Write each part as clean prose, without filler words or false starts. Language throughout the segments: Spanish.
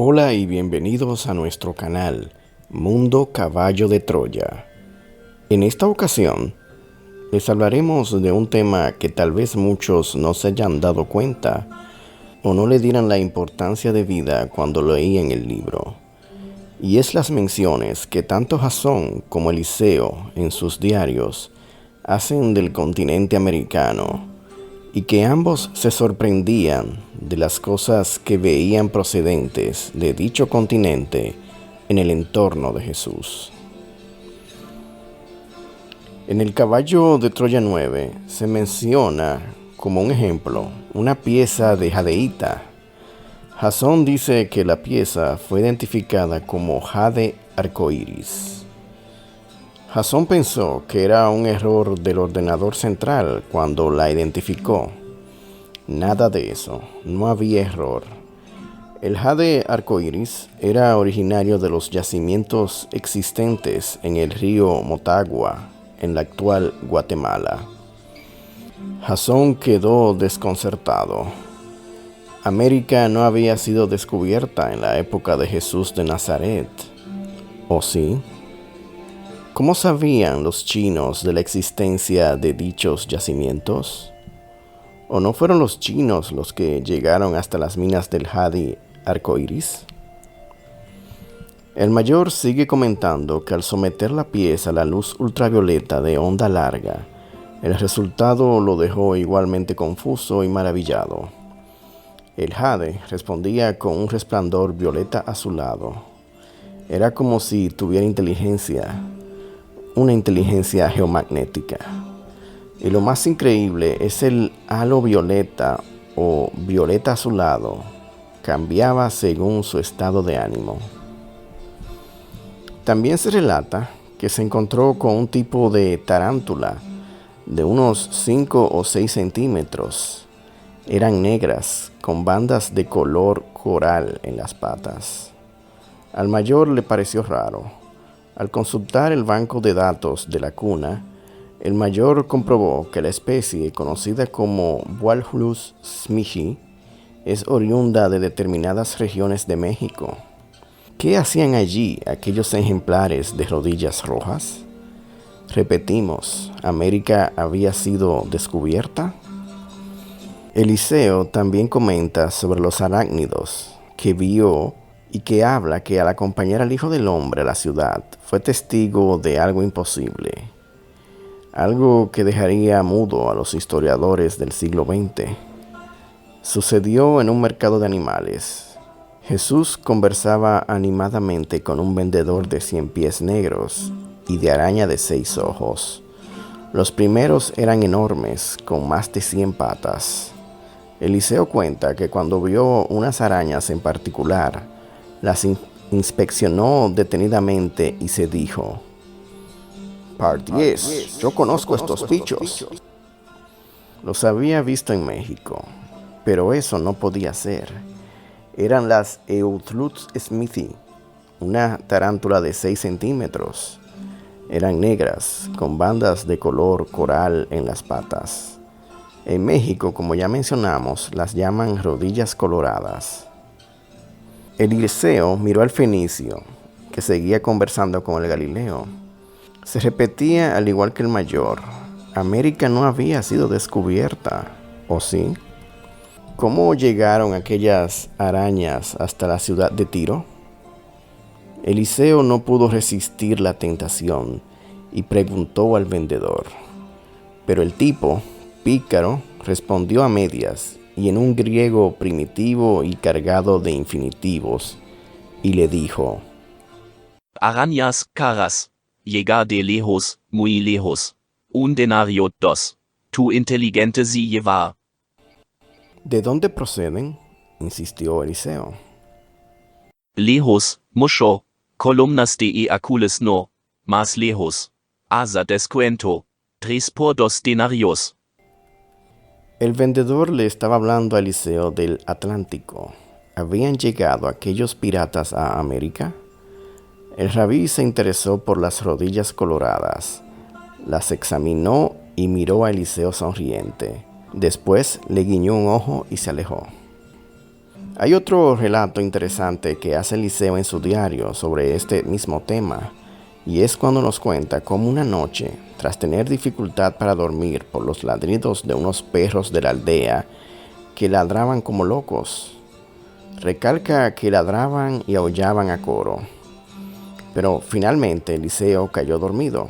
Hola y bienvenidos a nuestro canal Mundo Caballo de Troya. En esta ocasión les hablaremos de un tema que tal vez muchos no se hayan dado cuenta o no le dieran la importancia debida cuando leían el libro. Y es las menciones que tanto Jasón como Eliseo en sus diarios hacen del continente americano, y que ambos se sorprendían de las cosas que veían procedentes de dicho continente en el entorno de Jesús. En el Caballo de Troya 9 se menciona como un ejemplo una pieza de jadeíta. Jasón dice que la pieza fue identificada como jade arcoíris. Jasón pensó que era un error del ordenador central cuando la identificó. Nada de eso, no había error. El jade arcoíris era originario de los yacimientos existentes en el río Motagua, en la actual Guatemala. Jasón quedó desconcertado. América no había sido descubierta en la época de Jesús de Nazaret, ¿o sí? ¿Cómo sabían los chinos de la existencia de dichos yacimientos? ¿O no fueron los chinos los que llegaron hasta las minas del jade arcoíris? El mayor sigue comentando que al someter la pieza a la luz ultravioleta de onda larga, el resultado lo dejó igualmente confuso y maravillado. El jade respondía con un resplandor violeta azulado. Era como si tuviera inteligencia, una inteligencia geomagnética. Y lo más increíble es el halo violeta o violeta azulado. Cambiaba según su estado de ánimo. También se relata que se encontró con un tipo de tarántula de unos 5 o 6 centímetros. Eran negras, con bandas de color coral en las patas. Al mayor le pareció raro. Al consultar el banco de datos de la cuna, el mayor comprobó que la especie, conocida como Walrus smithi, es oriunda de determinadas regiones de México. ¿Qué hacían allí aquellos ejemplares de rodillas rojas? Repetimos, ¿América había sido descubierta? Eliseo también comenta sobre los arácnidos que vio y que habla que al acompañar al Hijo del Hombre a la ciudad fue testigo de algo imposible, algo que dejaría mudo a los historiadores del siglo XX. Sucedió en un mercado de animales. Jesús conversaba animadamente con un vendedor de 100 pies negros y de araña de 6 ojos. Los primeros eran enormes, con más de 100 patas. Eliseo cuenta que cuando vio unas arañas en particular, las inspeccionó detenidamente y se dijo: Par 10, yo conozco estos bichos. Los había visto en México, pero eso no podía ser. Eran las Euthlus smithi, una tarántula de 6 centímetros. Eran negras, con bandas de color coral en las patas. En México, como ya mencionamos, las llaman rodillas coloradas. Eliseo miró al fenicio, que seguía conversando con el Galileo. Se repetía al igual que el mayor: América no había sido descubierta, ¿o sí? ¿Cómo llegaron aquellas arañas hasta la ciudad de Tiro? Eliseo no pudo resistir la tentación y preguntó al vendedor. Pero el tipo, pícaro, respondió a medias y en un griego primitivo y cargado de infinitivos, y le dijo: Arañas caras, llega de lejos, muy lejos, un denario dos, tu inteligente sie llevar. ¿De dónde proceden?, insistió Eliseo. Lejos, mucho, columnas de acules no, más lejos, asa descuento, 3 por 2 denarios. El vendedor le estaba hablando a Eliseo del Atlántico. ¿Habían llegado aquellos piratas a América? El rabí se interesó por las rodillas coloradas, las examinó y miró a Eliseo sonriente. Después le guiñó un ojo y se alejó. Hay otro relato interesante que hace Eliseo en su diario sobre este mismo tema, y es cuando nos cuenta cómo una noche, tras tener dificultad para dormir por los ladridos de unos perros de la aldea que ladraban como locos, recalca que ladraban y aullaban a coro. Pero finalmente Eliseo cayó dormido.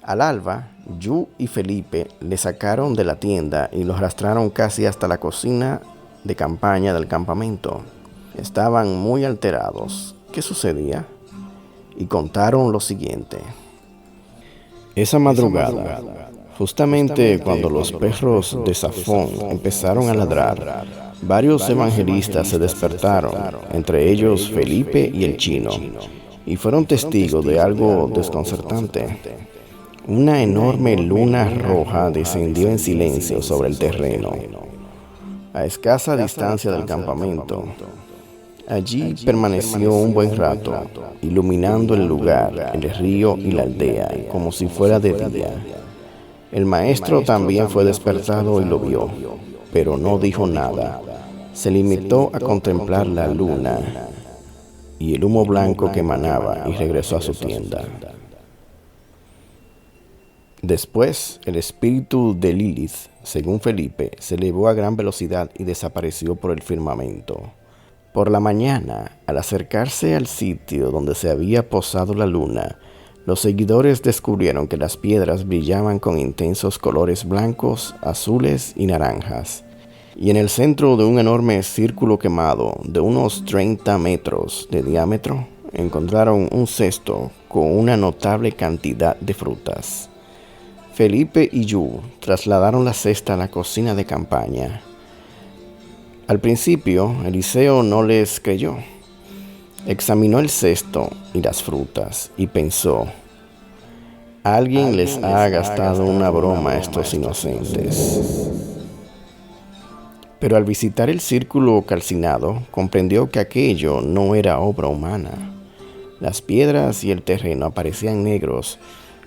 Al alba, Yu y Felipe le sacaron de la tienda y lo arrastraron casi hasta la cocina de campaña del campamento. Estaban muy alterados. ¿Qué sucedía? Y contaron lo siguiente. Esa madrugada, justamente cuando los perros de Safón empezaron a ladrar, varios evangelistas se despertaron, entre ellos Felipe y el chino, y fueron testigos de algo desconcertante. Una enorme luna roja descendió en silencio sobre el terreno, a escasa distancia del campamento. Allí permaneció un buen rato, iluminando el lugar, el río y la aldea, como si fuera de día. El maestro también fue despertado y lo vio, pero no dijo nada. Se limitó a contemplar la luna y el humo blanco que emanaba y regresó a su tienda. Después, el espíritu de Lilith, según Felipe, se elevó a gran velocidad y desapareció por el firmamento. Por la mañana, al acercarse al sitio donde se había posado la luna, los seguidores descubrieron que las piedras brillaban con intensos colores blancos, azules y naranjas. Y en el centro de un enorme círculo quemado de unos 30 metros de diámetro, encontraron un cesto con una notable cantidad de frutas. Felipe y Yu trasladaron la cesta a la cocina de campaña. Al principio, Eliseo no les creyó. Examinó el cesto y las frutas y pensó: alguien les ha gastado una broma a estos inocentes. Pero al visitar el círculo calcinado, comprendió que aquello no era obra humana. Las piedras y el terreno aparecían negros,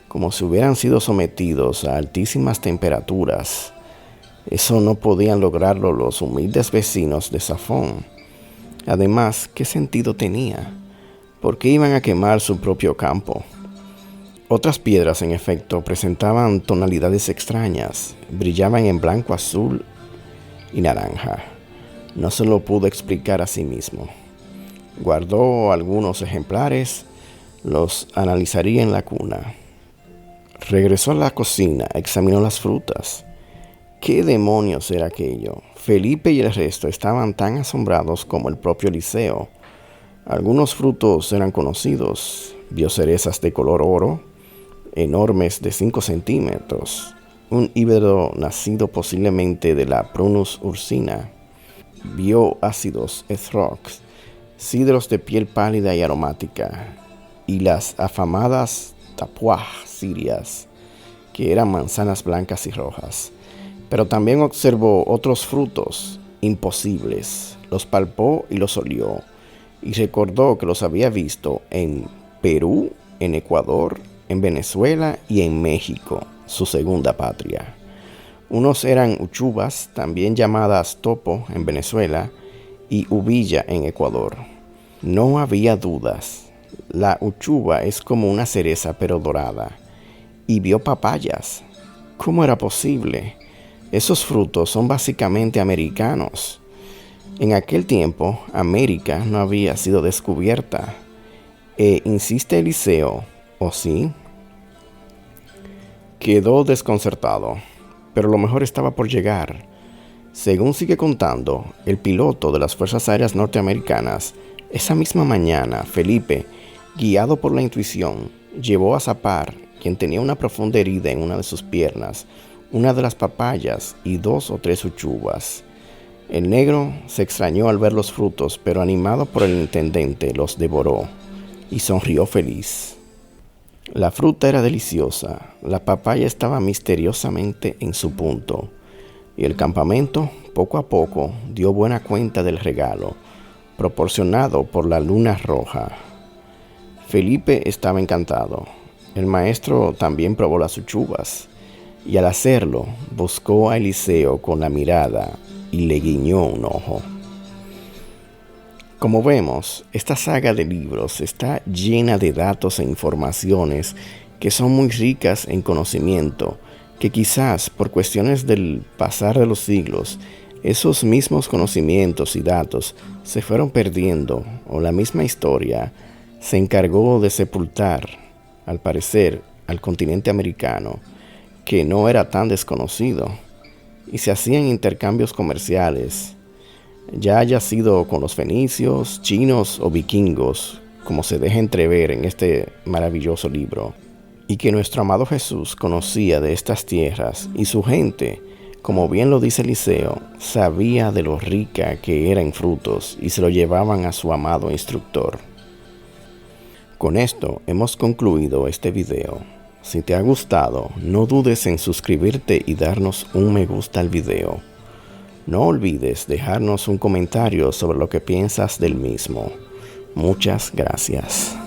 como si hubieran sido sometidos a altísimas temperaturas. Eso no podían lograrlo los humildes vecinos de Safón. Además, ¿qué sentido tenía? ¿Por qué iban a quemar su propio campo? Otras piedras, en efecto, presentaban tonalidades extrañas. Brillaban en blanco, azul y naranja. No se lo pudo explicar a sí mismo. Guardó algunos ejemplares, los analizaría en la cuna. Regresó a la cocina, examinó las frutas. ¿Qué demonios era aquello? Felipe y el resto estaban tan asombrados como el propio Eliseo. Algunos frutos eran conocidos. Vio cerezas de color oro, enormes de 5 centímetros. Un híbrido nacido posiblemente de la Prunus ursina. Vio ácidos Ethrox, cidros de piel pálida y aromática, y las afamadas tapuaj sirias, que eran manzanas blancas y rojas. Pero también observó otros frutos imposibles. Los palpó y los olió, y recordó que los había visto en Perú, en Ecuador, en Venezuela y en México, su segunda patria. Unos eran uchuvas, también llamadas topo en Venezuela, y uvilla en Ecuador. No había dudas. La uchuva es como una cereza pero dorada. Y vio papayas. ¿Cómo era posible? Esos frutos son básicamente americanos. En aquel tiempo, América no había sido descubierta. Insiste Eliseo, ¿o sí? Quedó desconcertado, pero lo mejor estaba por llegar. Según sigue contando, el piloto de las Fuerzas Aéreas Norteamericanas, esa misma mañana, Felipe, guiado por la intuición, llevó a Zapar, quien tenía una profunda herida en una de sus piernas, una de las papayas y 2 o 3 uchuvas. El negro se extrañó al ver los frutos, pero animado por el intendente, los devoró y sonrió feliz. La fruta era deliciosa, la papaya estaba misteriosamente en su punto, y el campamento, poco a poco, dio buena cuenta del regalo, proporcionado por la luna roja. Felipe estaba encantado. El maestro también probó las uchuvas, y al hacerlo, buscó a Eliseo con la mirada y le guiñó un ojo. Como vemos, esta saga de libros está llena de datos e informaciones que son muy ricas en conocimiento, que quizás por cuestiones del pasar de los siglos, esos mismos conocimientos y datos se fueron perdiendo o la misma historia se encargó de sepultar, al parecer, al continente americano, que no era tan desconocido, y se hacían intercambios comerciales, ya haya sido con los fenicios, chinos o vikingos, como se deja entrever en este maravilloso libro, y que nuestro amado Jesús conocía de estas tierras y su gente, como bien lo dice Eliseo, sabía de lo rica que era en frutos y se lo llevaban a su amado instructor. Con esto hemos concluido este video. Si te ha gustado, no dudes en suscribirte y darnos un me gusta al video. No olvides dejarnos un comentario sobre lo que piensas del mismo. Muchas gracias.